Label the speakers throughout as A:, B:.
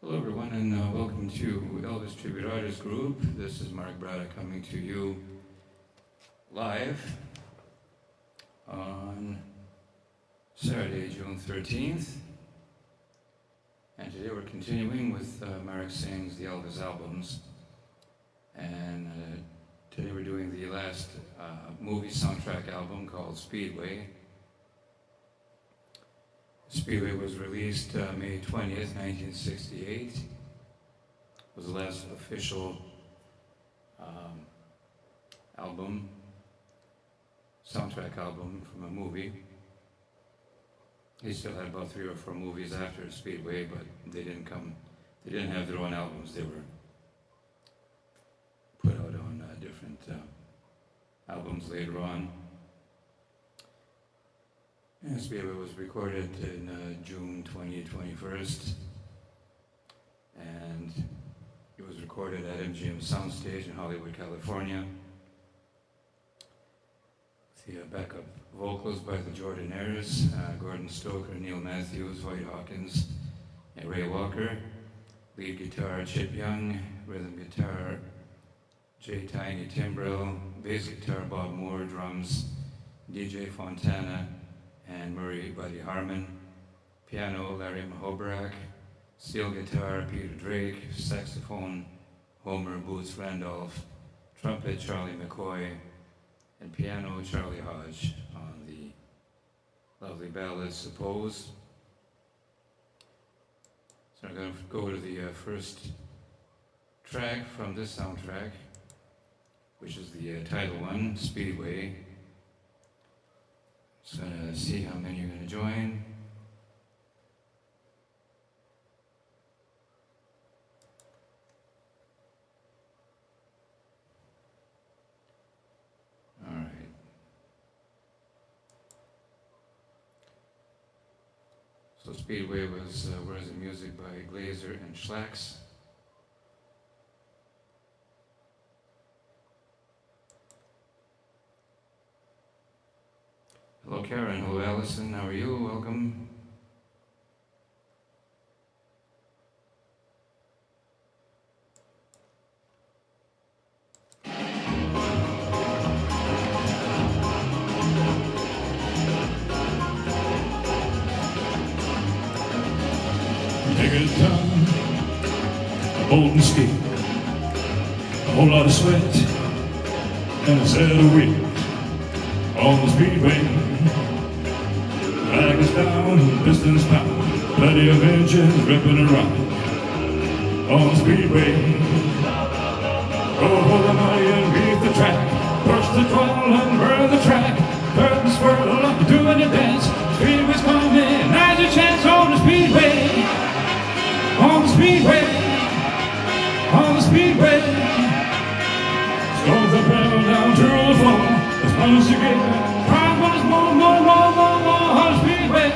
A: Hello everyone and welcome to Elvis Tribute Artist Group. This is Mark Brada coming to you live on Saturday, June 13th. And today we're continuing with MAREK Sings the Elvis albums. And today we're doing the last movie soundtrack album called Speedway. Speedway was released May 20th, 1968. It was the last official soundtrack album from a movie. He still had about 3 or 4 movies after Speedway, but they didn't have their own albums. They were put out on different albums later on. And Speedway was recorded in June 2021, and it was recorded at MGM Soundstage in Hollywood, California. The backup vocals by the Jordanaires, Gordon Stoker, Neil Matthews, Hoyt Hawkins, and Ray Walker. Lead guitar, Chip Young. Rhythm guitar, J. Tiny Timbrell. Bass guitar, Bob Moore. Drums, DJ Fontana and Murray Buddy Harmon. Piano, Larry Mahobrak. Steel guitar, Peter Drake. Saxophone, Homer Boots Randolph. Trumpet, Charlie McCoy. And piano, Charlie Hodge on the lovely ballad, Suppose. So I'm going to go to the first track from this soundtrack, which is the title one, Speedway. Just going to see how many are going to join. So Speedway was the music by Glazer and Schlax. Hello Karen, hello Allison, how are you? Welcome.
B: Nigga done a bold mistake, a whole lot of sweat and a set of weight on the speedway. Drag us down, pistons pound, plenty of engines ripping around on the speedway. Go for the money and beat the track, push the throttle and burn the track, burn the swirl up doing the dance. Speedway's coming, now's your chance on the speedway. On the speedway, on the speedway. Slow the pedal down to the floor, as much as you get. Try once more, on the speedway.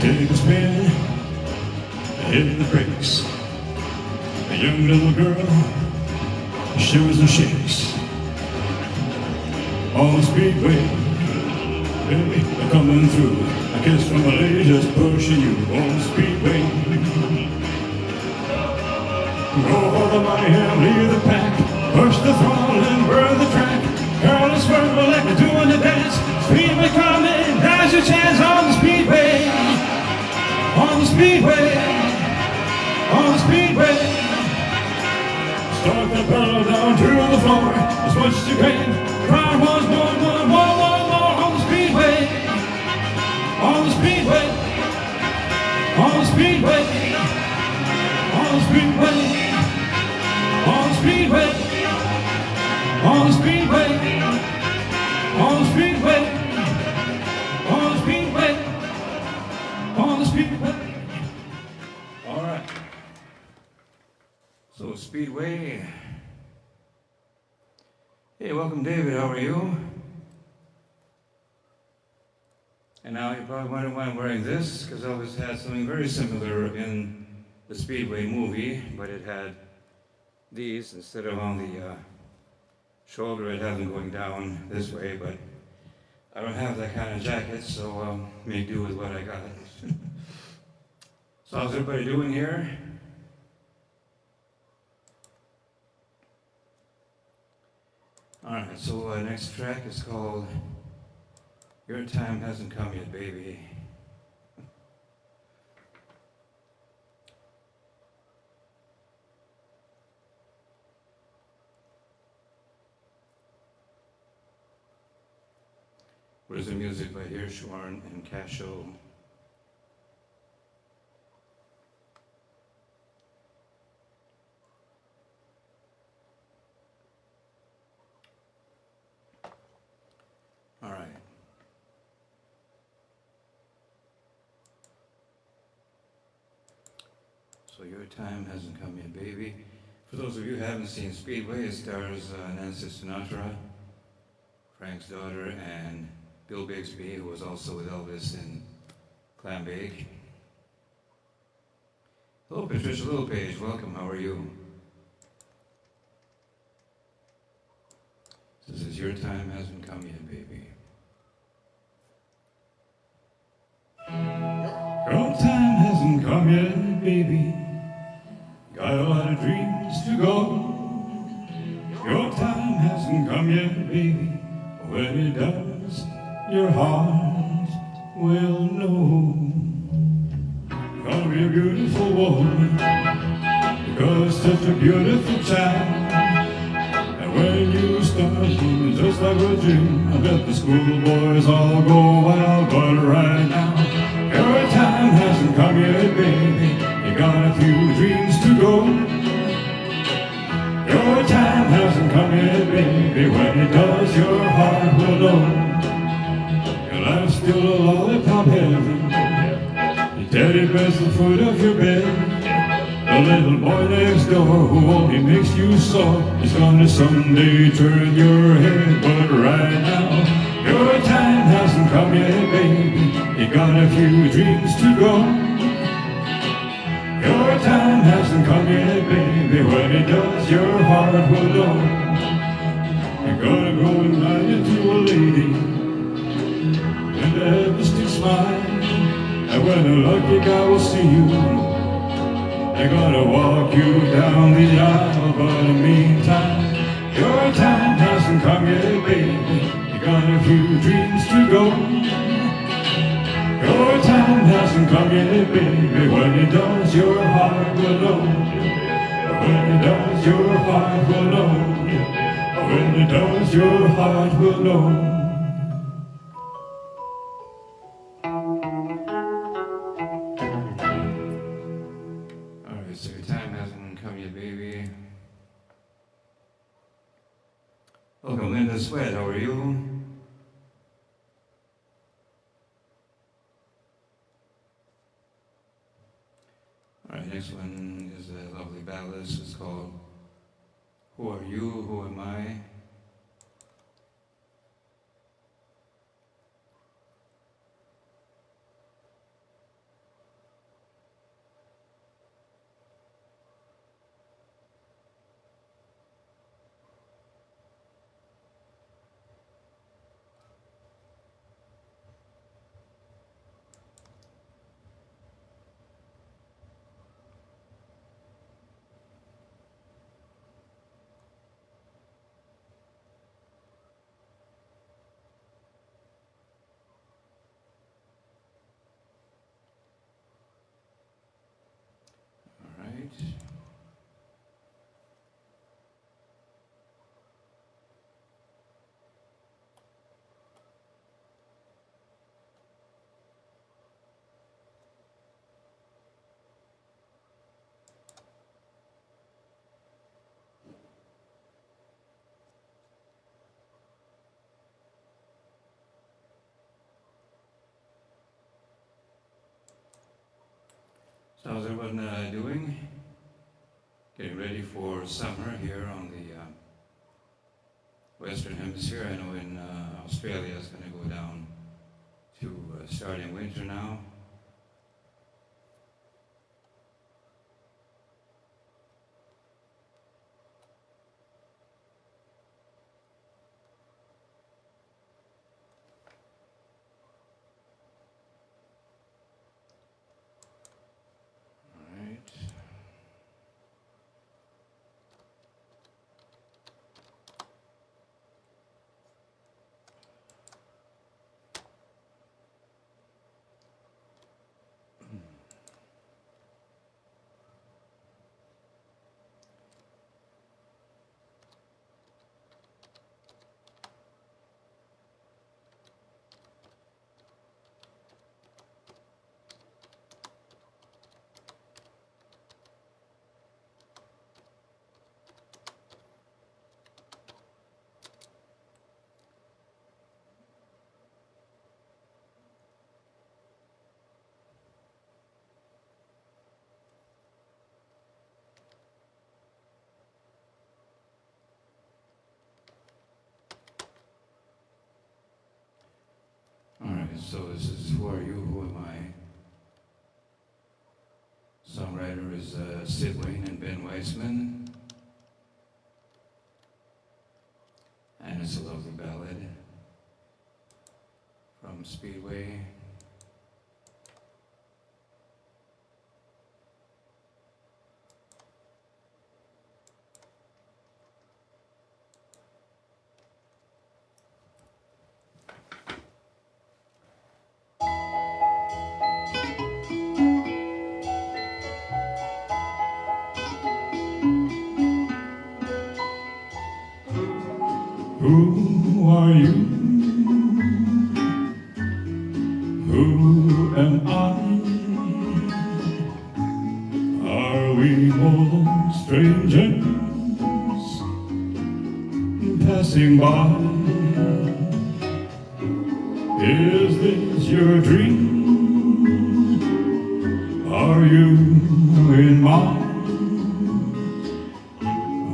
B: Take a spin, hit the brakes. A young little girl shivers and shakes on the speedway. Baby, they're coming through. A kiss from a lady just pushing you on the speedway. Go for the money and leave the pack. Push the throttle and burn the track. Girl is swerving like they're doing the dance. Speedway coming, now's your chance on the speedway. On the speedway. On the speedway. Start the pedal down to the floor, as much as you can. Try once more, on the speedway. On the speedway. On the speedway. On the speedway. On the speedway. On the speedway. On the speedway. On the speedway. On the speedway.
A: All right. So Speedway. Hey, welcome David, how are you? And now you're probably wondering why I'm wearing this, because Elvis had something very similar in the Speedway movie, but it had these instead of on the shoulder. I'd have them going down this way, but I don't have that kind of jacket, so make do with what I got. So how's everybody doing here? All right, so next track is called Your Time Hasn't Come Yet, Baby. Where's the music by Hirschhorn and Casho? All right. So Your Time Hasn't Come Yet, Baby. For those of you who haven't seen Speedway, it stars Nancy Sinatra, Frank's daughter, and Bill Bixby, who was also with Elvis in Clambake. Hello, Patricia Littlepage. Welcome. How are you? This is Your Time Hasn't Come Yet, Baby.
B: Your time hasn't come yet, baby. Got a lot of dreams to go. Your time hasn't come yet, baby. When it does, your heart will know. Gonna be a beautiful woman, because such a beautiful child. And when you start moving just like a dream, I bet the schoolboys all go wild. But right now, your time hasn't come yet, baby. You got a few dreams to go. Your time hasn't come yet, baby. When it does, your heart will know. Your life's still a lollipop heaven. Your teddy bear's the foot of your bed. The little boy next door who only makes you sore is gonna someday turn your head. But right now, your time hasn't come yet, baby. You got a few dreams to go. Your time hasn't come yet, baby. When it does, your heart will know. You're gonna go and marry to a lady with a heavenly smile. And when a lucky guy will see you, they're gonna walk you down the aisle. But in the meantime, your time hasn't come yet, baby. You got a few dreams to go. Your time hasn't come yet, baby. When it does, your heart will know. When it does, your heart will know. When it does, your heart will know.
A: So Your Time Hasn't Come Yet, Baby. Welcome, Linda Sweat. How are you? All right, next one is a lovely ballad. It's called Who Are You, Who Am I? All right. So how's everyone doing? Getting ready for summer here on the Western Hemisphere. I know in Australia it's going to go down to starting winter now. So this is Who Are You, Who Am I? Songwriter is Sid Wayne and Ben Weissman. And it's a lovely ballad from Speedway.
B: Who are you? Who am I? Are we all strangers passing by? Is this your dream? Are you in mine?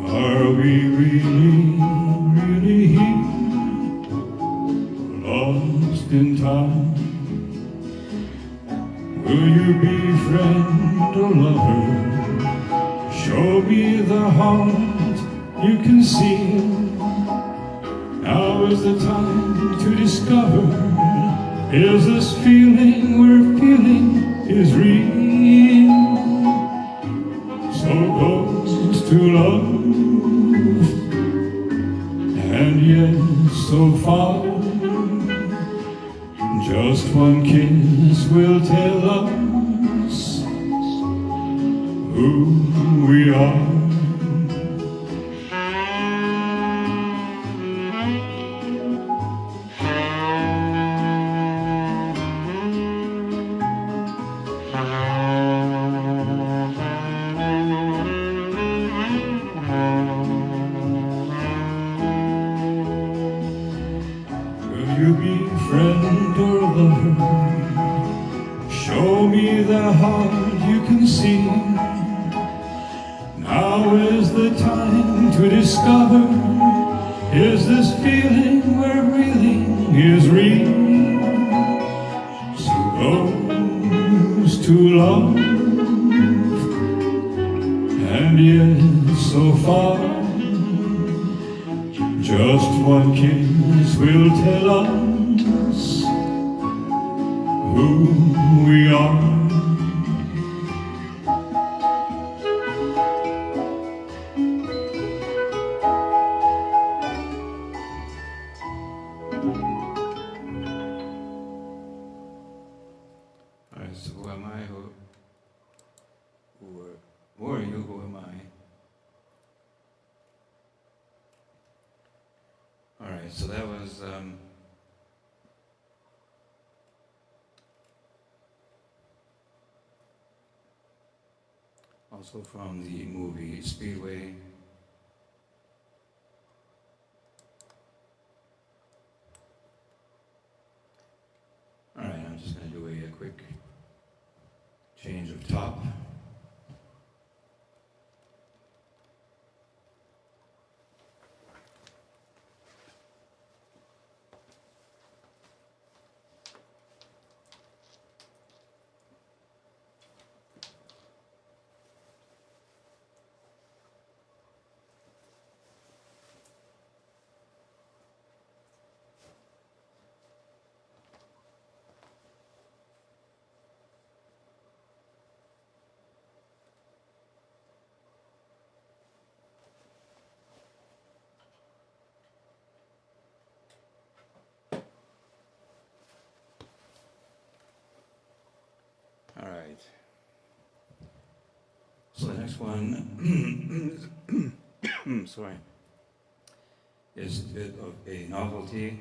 B: Are we really here, lost in time? Will you be friend or lover? Show me the heart you can see. Now is the time to discover, is this feeling we're feeling is real? So close to love, and yet so far. Just one kiss will tell us who we are. Will you be friend or lover? Show me the heart you can see. Now is the time to discover, is this feeling we're breathing is real? So close to love, and yet so far. Just one kiss will tell us who we are.
A: All right, so who am I? Who are you? Who am I? All right, so that was also from the movie Speedway. All right, I'm just going to do a quick change of top. All right. So the next one, sorry, is a bit of a novelty,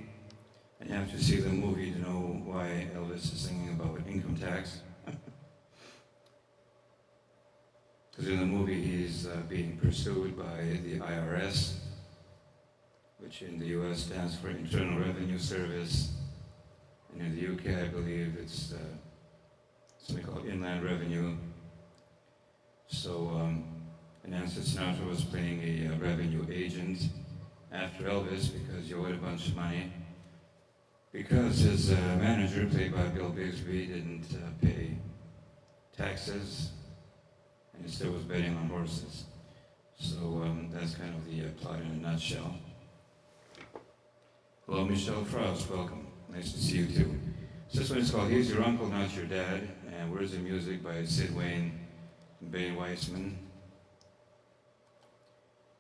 A: and you have to see the movie to know why Elvis is singing about income tax. Because in the movie he's being pursued by the IRS, which in the US stands for Internal Revenue Service, and in the UK I believe it's something called Inland Revenue. So Nancy Sinatra was playing a revenue agent after Elvis because he owed a bunch of money. because his manager, played by Bill Bixby, didn't pay taxes and he still was betting on horses. So that's kind of the plot in a nutshell. Hello, Michelle Frost, welcome. Nice to see you too. So this one is called He's Your Uncle, Not Your Dad, and words and music by Sid Wayne and Bane Weissman.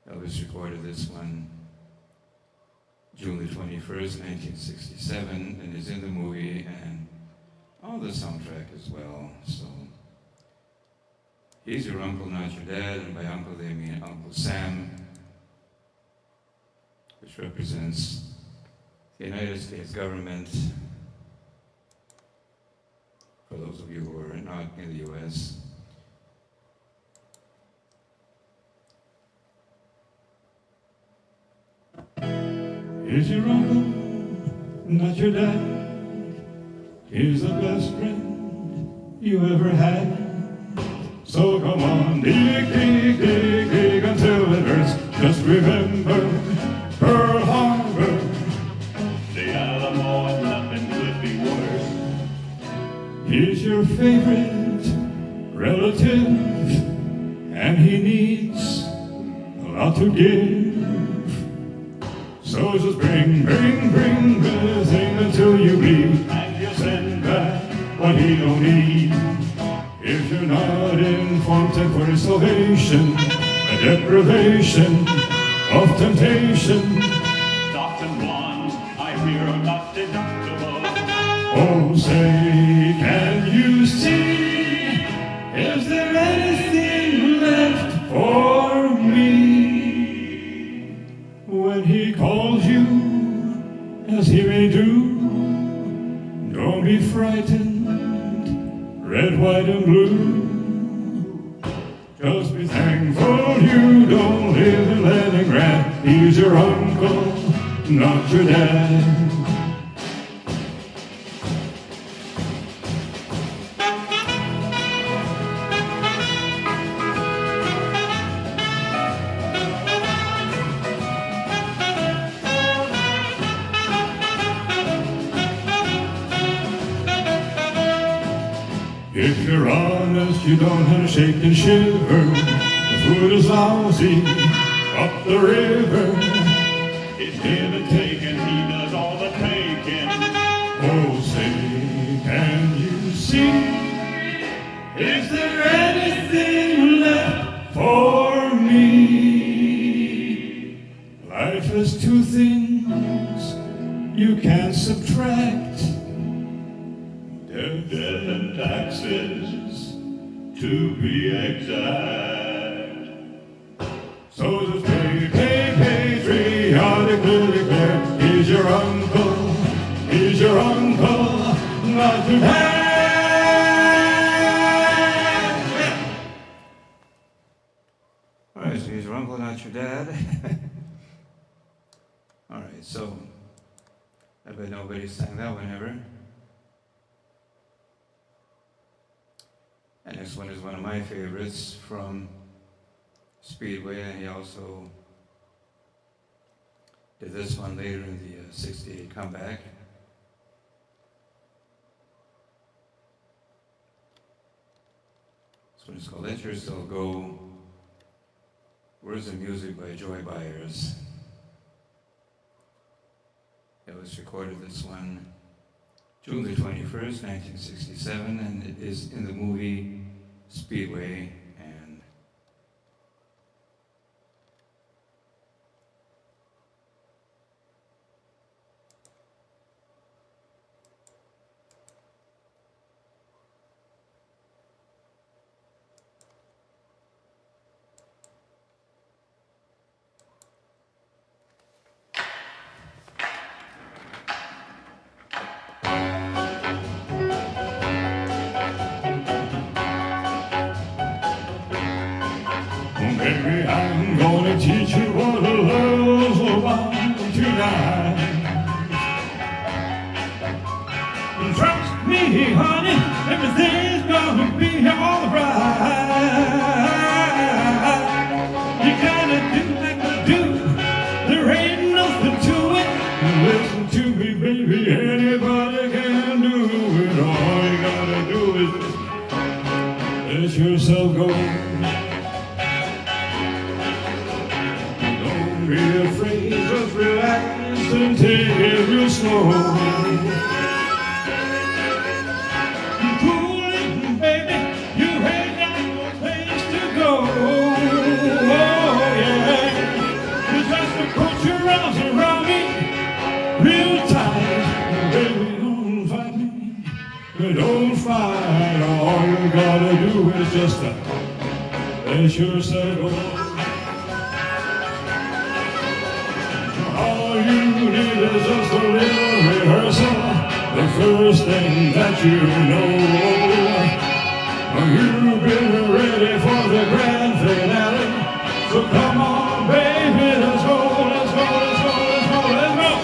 A: Elvis recorded this one June the 21st, 1967, and is in the movie and on the soundtrack as well. So, He's Your Uncle, Not Your Dad, and by uncle they mean Uncle Sam, which represents the United States government, for those of you who are not in the U.S.
B: He's your uncle, not your dad. He's the best friend you ever had. So come on, dig, dig, dig, dig until it hurts. Just remember Pearl Harbor. The Alamo and nothing could be worse. He's your favorite relative, and he needs a lot to give. So just bring everything until you bleed, and you send back what he don't need. If you're not informed, take for your salvation, a deprivation of temptation. Stocks and bonds, I fear are not deductible. Oh, say, can you see? Is there anything left for me? When he calls you, as he may do, don't be frightened, red, white, and blue. Just be thankful you don't live in Leningrad. He's your uncle, not your dad. If you're honest, you don't have to shake and shiver. The food is lousy up the river. It's give and take, and he does all the taking. Oh, say, can you see? Is there anything left for me? Life has two things you can't subtract. Death and taxes, to be exact. So just pay, periodically declare, he's your uncle, not your dad.
A: All right, so he's your uncle, not your dad. All right, so I bet nobody sang that one ever. And this one is one of my favorites from Speedway, and he also did this one later in the 68 comeback. This one is called Let Your Soul Go. Words and music by Joy Byers. It was recorded this one June the 21st, 1967, and it is in the movie Speedway. And
B: Don't be afraid, just relax and take it real slow. Cool it, baby, you ain't got no place to go. Oh yeah, you just put your arms around me real tight. Baby, don't fight me, don't fight. All you gotta do is just let yourself go. All you need is just a little rehearsal. The first thing that you know, you've been ready for the grand finale. So come on, baby, let's go, let's go, let's go, let's go, let's go.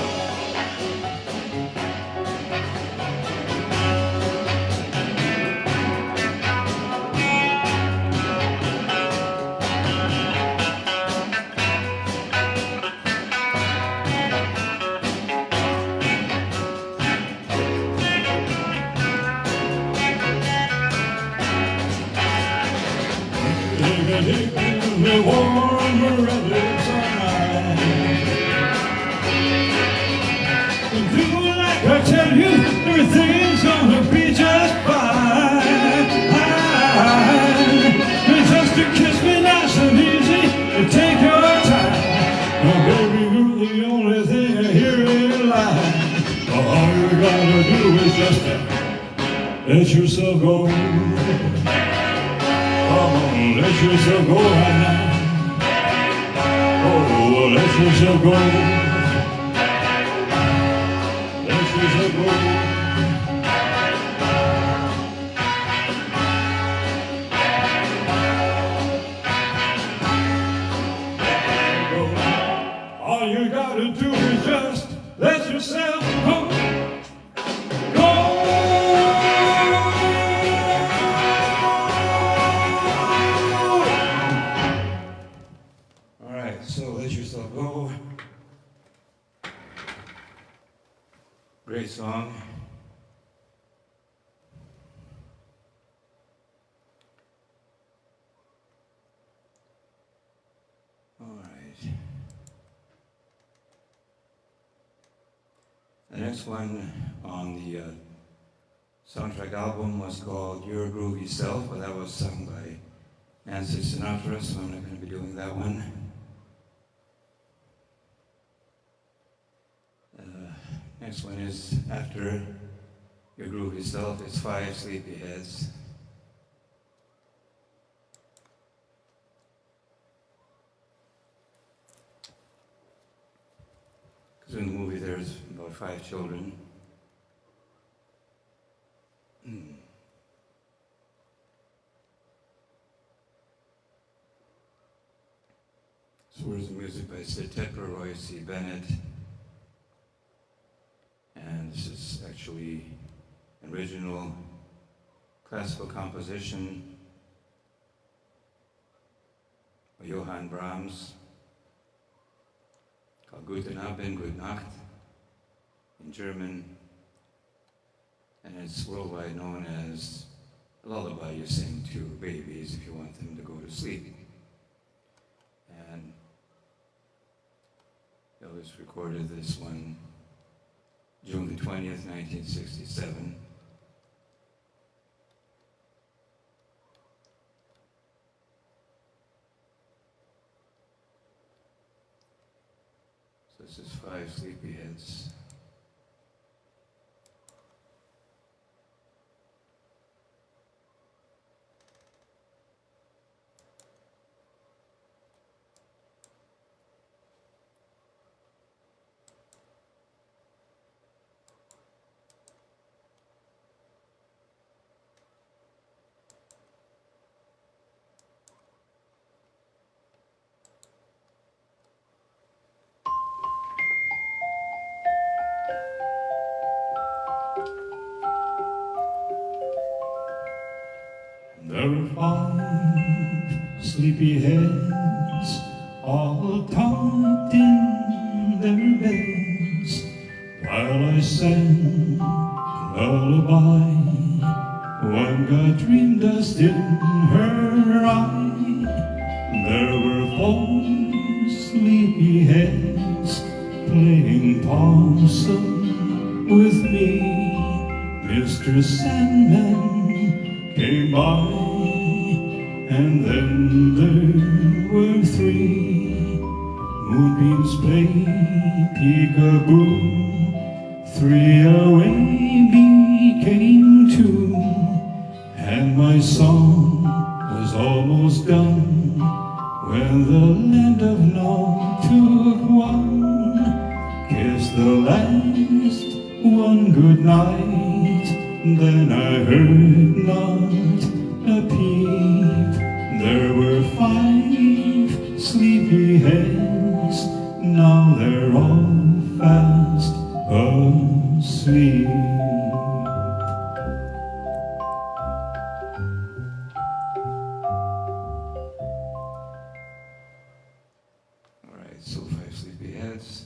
B: The warm red lips are mine. Do like I tell you, everything's gonna be just fine. Just to kiss me nice and easy and take your time. Oh, baby, you're the only thing here in life. All you gotta do is just let yourself go. Let yourself go right now. Oh, let yourself go. Let yourself go. All you gotta do is just let yourself go.
A: So let yourself go. Great song. All right. The next one on the soundtrack album was called Your Groovy Self, but that was sung by Nancy Sinatra, so I'm not going to be doing that one. Next one is after Your Groovy Self. It's 5 Sleepyheads. Because in the movie there's about 5 children. So here's the music by Sid Tepper, Roy C. Bennett. And this is actually an original classical composition by Johann Brahms called Guten Abend, Gute Nacht in German, and it's worldwide known as a lullaby you sing to babies if you want them to go to sleep. And Elvis recorded this one June the 20th, 1967. So this is 5 Sleepyheads.
B: There are 5 sleepyheads, all tucked in their beds, while I sang a lullaby. One got dream dust in her eye. There were 4 sleepyheads playing possum with me. Mr. Sandman came by, and then there were three. Moonbeams played peekaboo, three away became two, and my song was almost done when the land of Nod took one. Kissed the last one good night, then I heard not a peep. There were 5 sleepyheads, now they're all fast asleep.
A: All right, so 5 sleepyheads.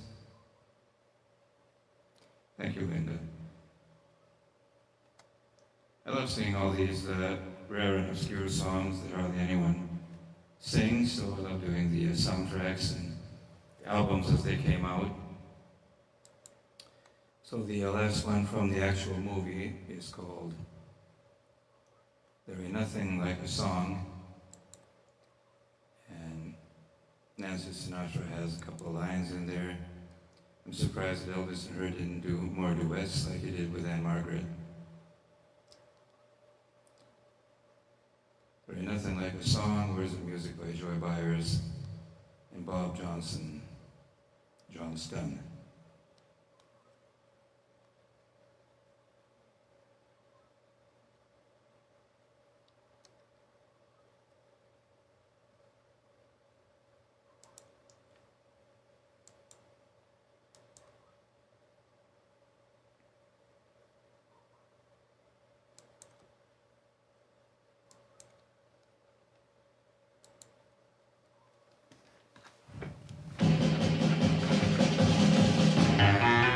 A: Thank you, Linda. I love singing all these rare and obscure songs that hardly anyone sings, so I love doing the soundtracks and the albums as they came out. So the last one from the actual movie is called There Ain't Nothing Like a Song, and Nancy Sinatra has a couple of lines in there. I'm surprised that Elvis and her didn't do more duets like he did with Anne Margaret. There Ain't Nothing Like a Song, words and music by Joy Byers and Bob Johnson, John Stunn.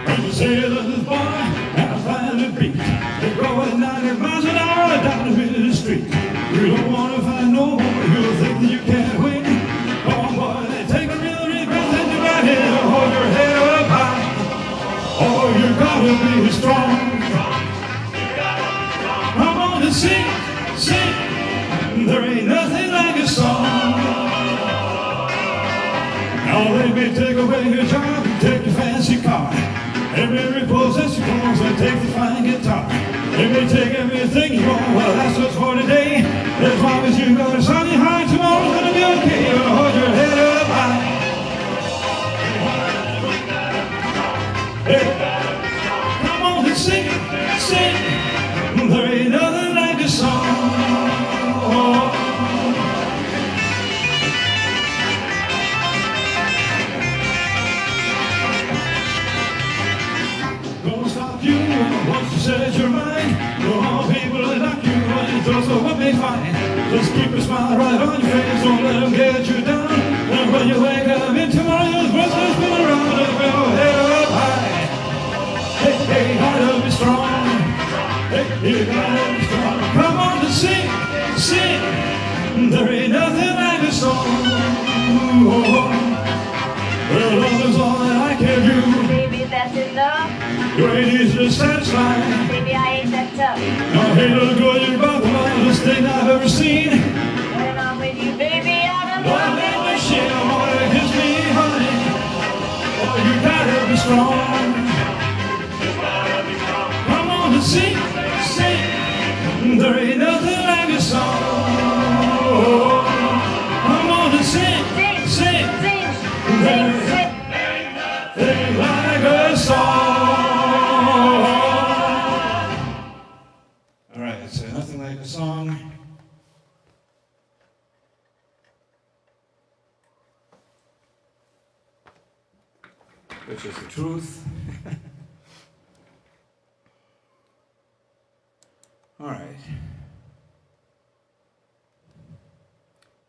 B: When you say this boy, and I find a beat, they're going 90 miles an hour down the middle of the street. You don't want to find no more, you'll think that you can't win. Come on, boy, they take a real deep breath and you right here, hold your head up high. Oh, you gotta be strong. Come on and sing, sing. There ain't nothing like a song. Now they may take away your job and take your fancy car. They may repossess your clothes and take the fine guitar. They may take everything you want, well that's just for today. As long as you got a sunny heart, tomorrow's gonna be okay. You're gonna hold your head up high. Hey, come on and sing, sing. There ain't nothing like a song. Gonna stop you once you set your mind. No more people that knock you and throw so what they find. Just keep a smile right on your face, don't let them get you down. And when you wake up in tomorrow's world, just spin around and go head up high. Hey, hey, gotta be strong. Hey, you gotta be strong. Come on and sing, sing. There ain't nothing like a song. Well, love is all that I can do.
C: Baby, that's enough.
B: You ain't easy to satisfy.
C: Baby, I ain't that tough.
B: Now, hey, little girl, you're about the wildest thing I've ever seen.
C: When I'm with you, baby, I'm in
B: Love
C: love.
B: in the shit, boy, kiss me, honey. Oh, you gotta be strong. Come on and sing, sing. There ain't nothing like a song. Come on and sing,
C: Sing,
B: sing.
C: sing,
B: There
C: sing,
B: ain't
C: sing.
B: nothing like a song.
A: All right, so Nothing Like a Song. Which is the truth. All right.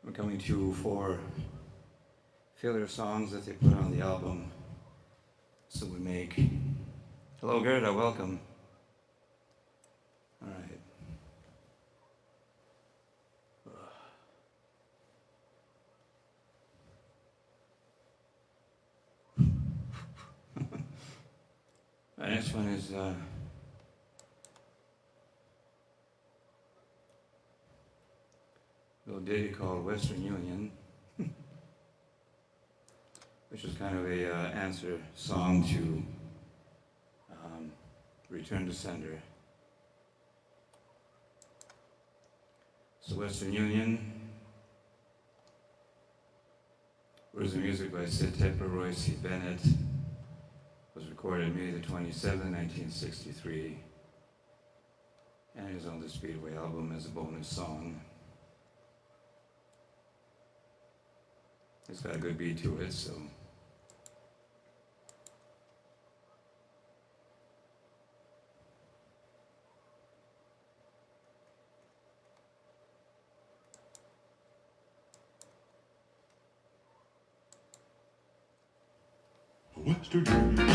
A: We're coming to you for failure songs that they put on the album. So we make. Hello, Gerda, welcome. All right. Our next one is a little ditty called Western Union, which is kind of a answer song to Return to Sender. So Western Union, words and music by Sid Tepper, Roy C. Bennett, was recorded May the 27th, 1963, and is on the Speedway album as a bonus song. It's got a good beat to it, so.
B: Western Union.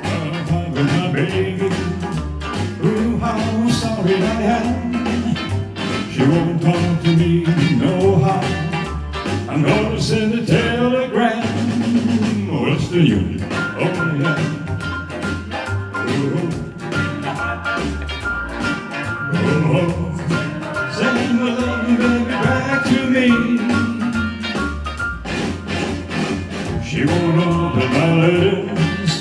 B: I'm my baby. Ooh, how sorry I am. She won't talk to me, no how. I'm gonna send a telegram. Western Union, oh yeah. Oh, send my loving baby back to me. She won't open my letters.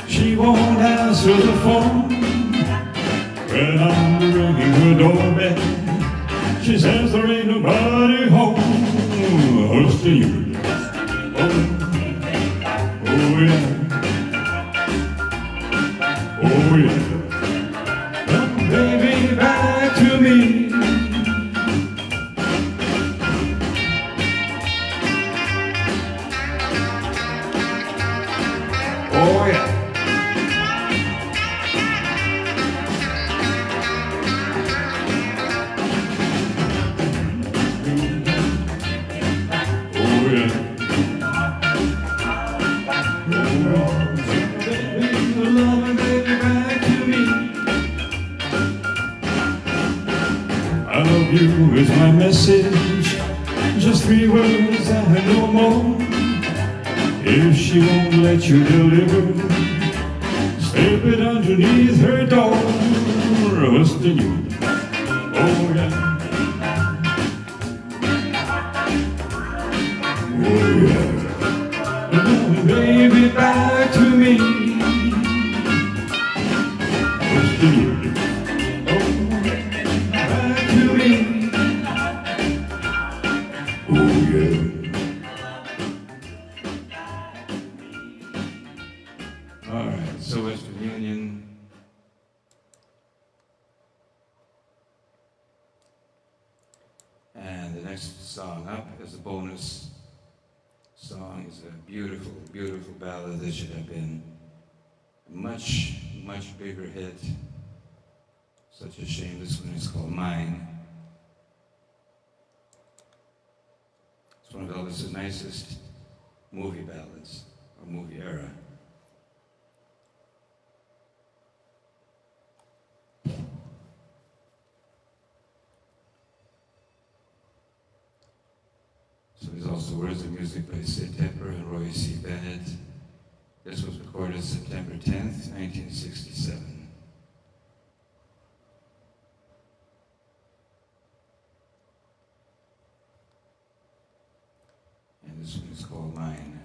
B: She won't answer the phone. When I'm ringing her doorbell, she says there ain't nobody home. Western Union, oh yeah, oh yeah. Come baby back to me. Oh yeah. Oh yeah. Oh, baby, love baby back to me. I love you is my message, just 3 words and no more. If she won't let you deliver, slip it underneath her door. Western Union, oh yeah. Oh yeah. Come baby back to me. Western Union, oh, back to me. Oh yeah.
A: All right, so Western Union. And the next song up as a bonus song is a beautiful, beautiful ballad that should have been a much, much bigger hit. Such a shame this one is called Mine. It's one of Elvis's nicest movie ballads, or movie era. So there's also words and music by Sid Tepper and Roy C. Bennett. This was recorded September 10th, 1967. And this one is called Mine.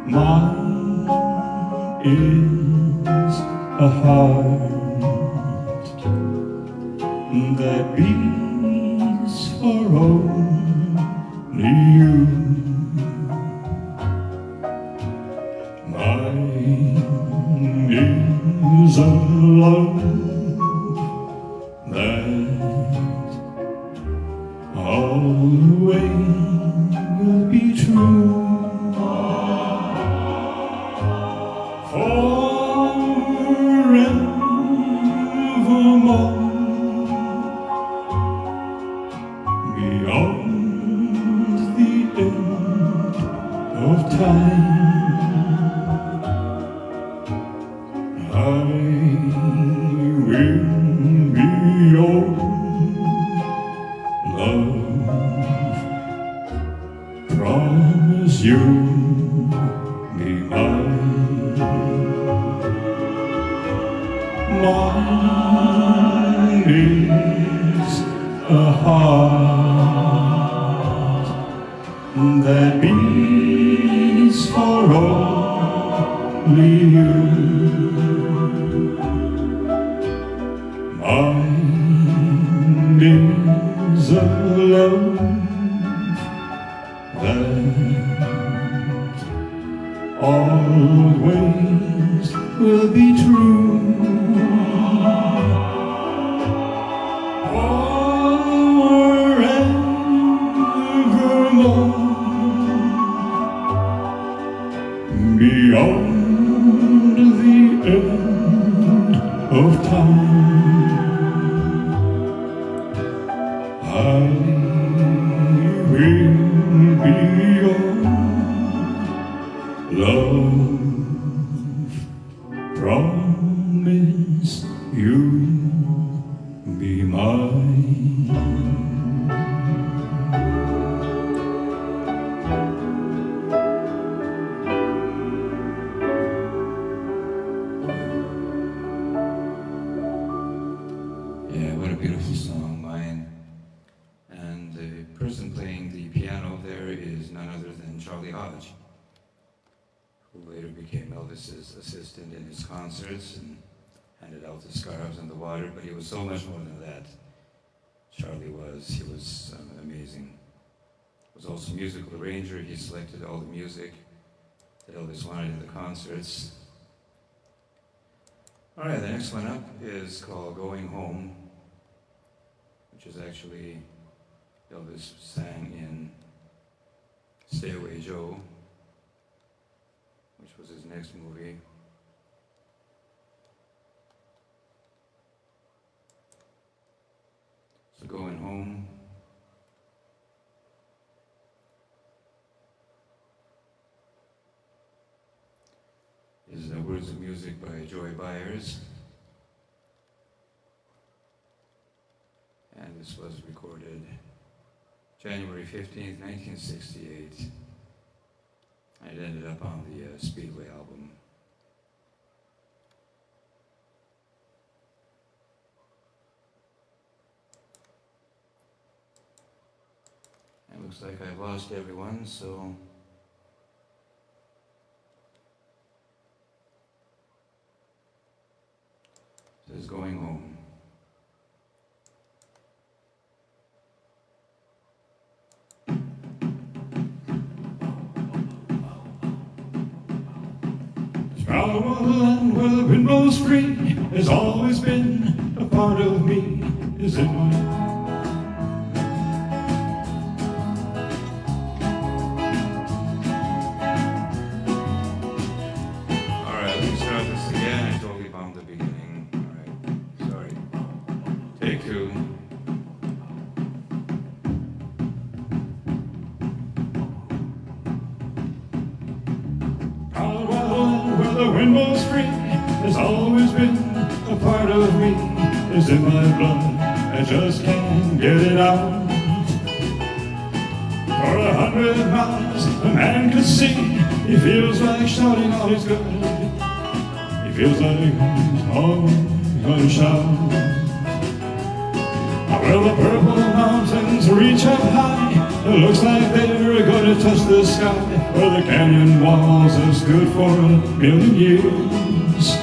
B: Mine is a heart that beats for only you. Mine is a love that always will be true. of time. I will be your love. Promise you be mine. Mine is a heart that beats for only you. Mine is a love that always will be true. Forevermore, beyond the end of time, I will be your love. Promise you be mine.
A: Yeah, what a beautiful song, Mine. And the person playing the piano there is none other than Charlie Hodge, who later became Elvis's assistant in his concerts and handed out the scarves and the water, but he was so much more than that. Charlie was. He was amazing. He was also a musical arranger. He selected all the music that Elvis wanted in the concerts. All right, the next one up is called Going Home, which is actually Elvis sang in Stay Away Joe, which was his next movie. So Going Home. Is the words of music by Joy Byers. And this was recorded January 15th, 1968. And it ended up on the Speedway album. It looks like I've lost everyone, so this is Going Home.
B: Proud of the land where the wind blows free has always been a part of me, is in my
A: Alright, let me start this again. I totally bombed the beginning. Alright, sorry. Take two.
B: where the wind blows free has always been a part of me, is in my blood. I just can't get it out. For 100 miles a man could see, he feels like shouting all he's got. He feels like he's always gonna shout. Well, the purple mountains reach up high, it looks like they're gonna touch the sky. Where the canyon walls have stood for 1,000,000 years.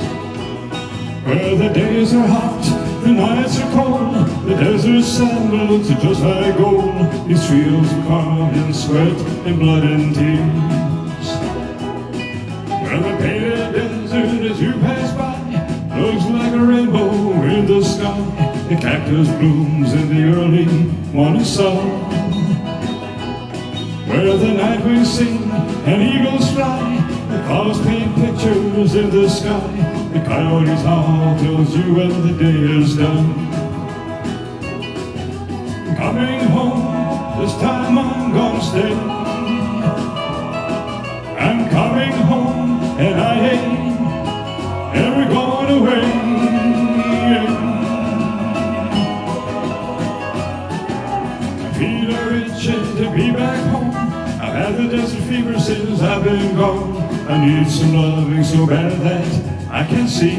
B: Where the days are hot, the nights are cold, the desert sand looks just like gold. These trails are carved in sweat and blood and tears. Where the painted desert as you pass by looks like a rainbow in the sky. The cactus blooms in the early morning sun. Where the night winds sing and eagles fly, the clouds paint pictures in the sky. The coyotes howl tells you when the day is done. Coming home, this time I'm gonna stay. I'm coming home and I ain't ever going away. I feel a itching to be back home. I've had the desert fever since I've been gone. I need some loving so bad that I can see.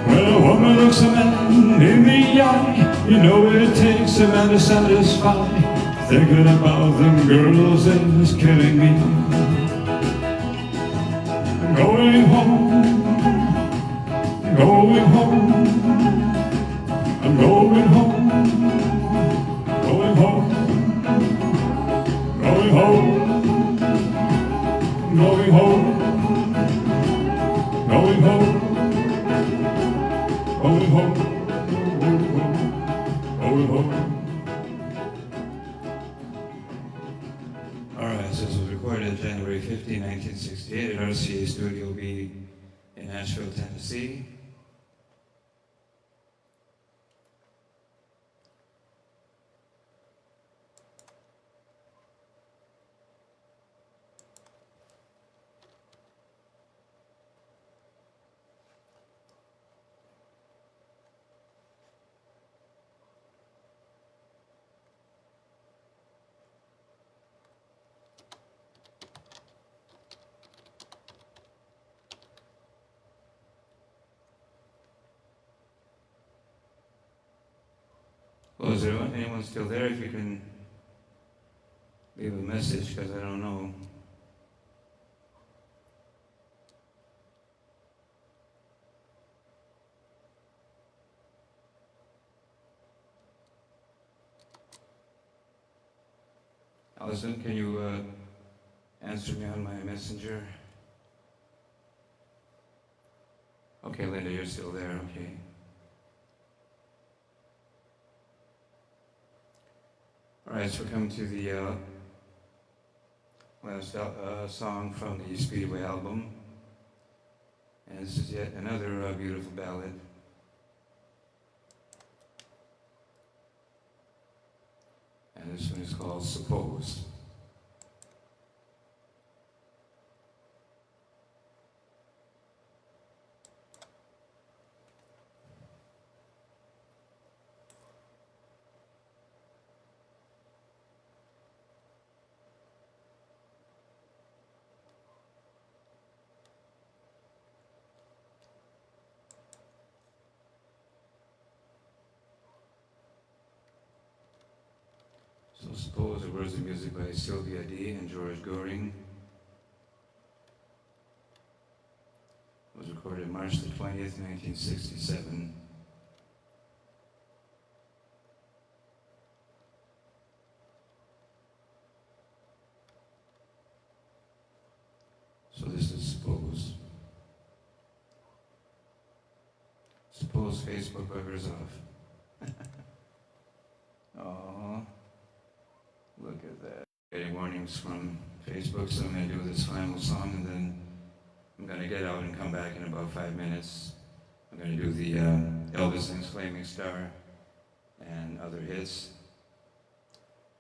B: When a woman looks a man in the eye, you know it takes a man to satisfy. Thinking about them girls is killing me. I'm going home, going home, I'm going home, going home, going home, going home, going home, going home, going home.
A: This was recorded January 15, 1968 at RCA Studio B in Nashville, Tennessee. Well, is there anyone still there? If you can leave a message, because I don't know. Allison, can you answer me on my messenger? Okay, Linda, you're still there, okay. All right, so we're coming to the last song from the Speedway album. And this is yet another beautiful ballad. And this one is called Suppose. So Suppose, the words and music by Sylvia D. and George Goring. It was recorded March the 20th, 1967. So this is Suppose. Suppose Facebook buggers off. Aww. Look at that. Getting warnings from Facebook, so I'm going to do this final song and then I'm going to get out and come back in about 5 minutes. I'm going to do the Elvis Sings Flaming Star and other hits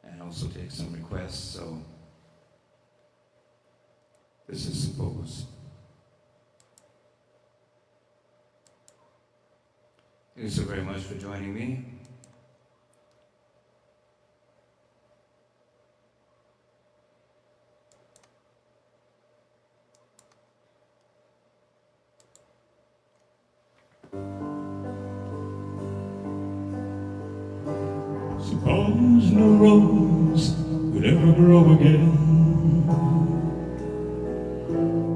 A: and also take some requests, so this is Suppose. Thank you so very much for joining me.
B: Suppose no rose would ever grow again.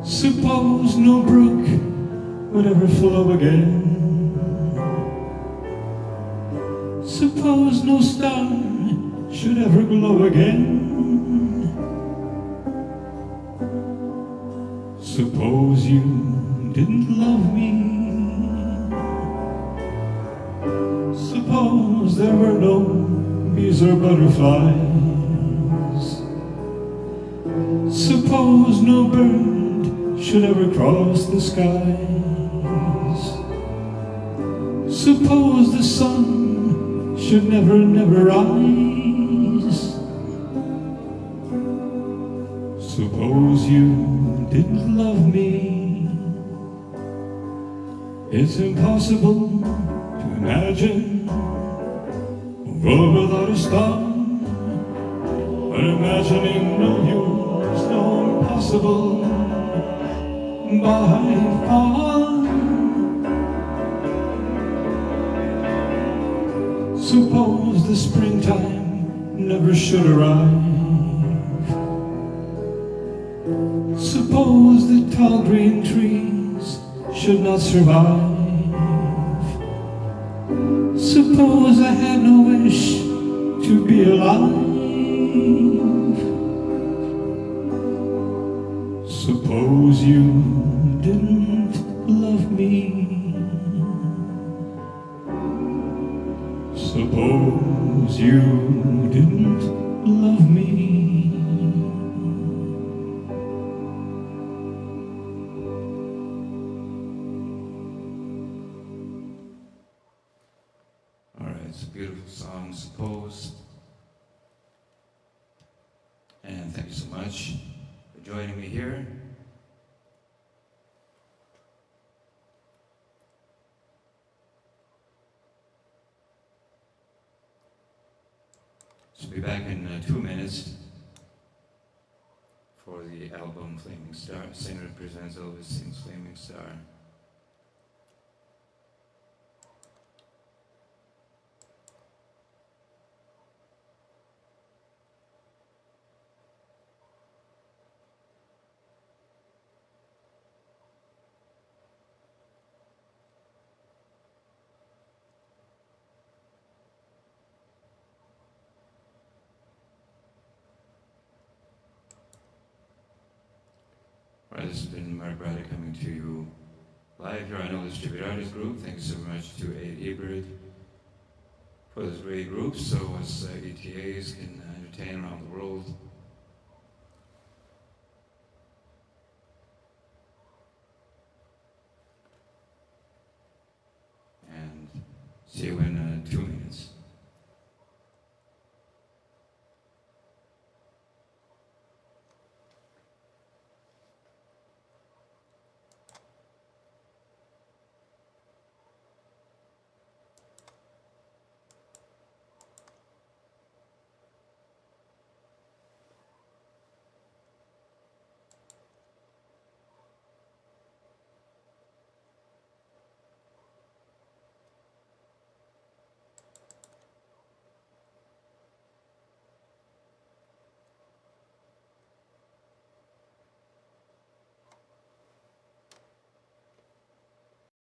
B: Suppose no brook would ever flow again. Suppose no star should ever glow again. Suppose you didn't love me. Suppose there were no bees or butterflies. Suppose no bird should ever cross the skies. Suppose the sun should never rise. Suppose you didn't love me. It's impossible to imagine a world without a star. But imagining no you is no impossible by far. Suppose the springtime never should arrive. Suppose the tall green trees should not survive. Suppose I had no wish to be alive. Suppose you didn't love me. Suppose you didn't love me.
A: All right, it's a beautiful song, Suppose. And thank you so much for joining me here. So be back in 2 minutes for the album Flaming Star. Singer presents Elvis sings Flaming Star. All right, this has been Mark Braddock coming to you live here on Elvis Tribute Artist Group. Thanks so much to Ed Ebert for this great group, so us ETAs can entertain around the world. And see you in 2 minutes.